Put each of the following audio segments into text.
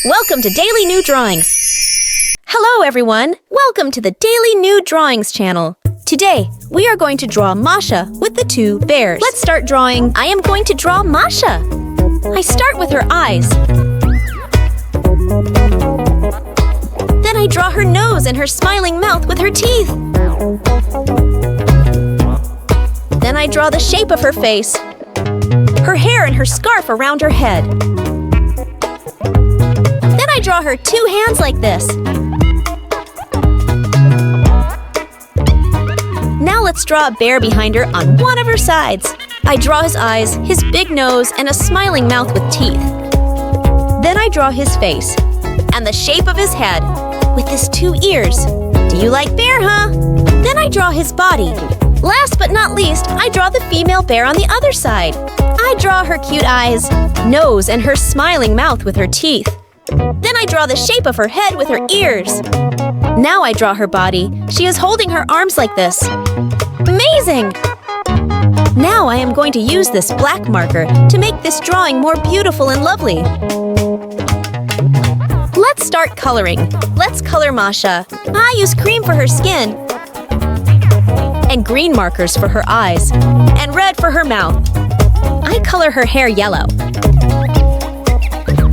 Welcome to Daily New Drawings. Hello everyone, welcome to the Daily New Drawings channel. Today, we are going to draw Masha with the two bears. Let's start drawing. I am going to draw Masha. I start with her eyes. Then I draw her nose and her smiling mouth with her teeth. Then I draw the shape of her face, her hair and her scarf around her head. Then I draw her two hands like this. Now let's draw a bear behind her on one of her sides. I draw his eyes, his big nose, and a smiling mouth with teeth. Then I draw his face and the shape of his head with his two ears. Do you like bear, huh? Then I draw his body. Last but not least, I draw the female bear on the other side. I draw her cute eyes, nose, and her smiling mouth with her teeth. Then I draw the shape of her head with her ears. Now I draw her body. She is holding her arms like this. Amazing! Now I am going to use this black marker to make this drawing more beautiful and lovely. Let's start coloring. Let's color Masha. I use cream for her skin, and green markers for her eyes, and red for her mouth. I color her hair yellow.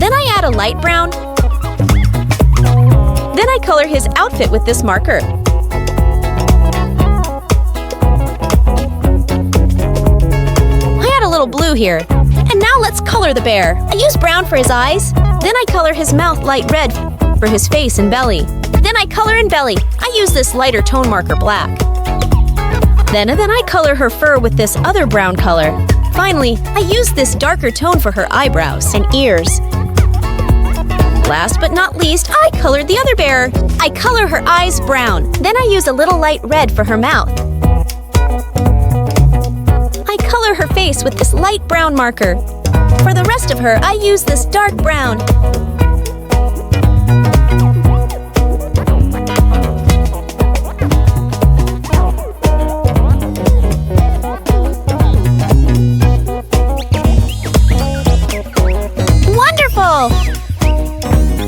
Then I add a light brown. Then I color his outfit with this marker. I add a little blue here. And now let's color the bear. I use brown for his eyes. Then I color his mouth light red for his face and belly. Then I color in belly. I use this lighter tone marker black. Then I color her fur with this other brown color. Finally, I use this darker tone for her eyebrows and ears. Last but not least, I colored the other bear. I color her eyes brown. Then I use a little light red for her mouth. I color her face with this light brown marker. For the rest of her, I use this dark brown. Wonderful!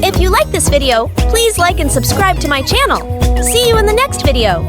If you like this video, please like and subscribe to my channel. See you in the next video.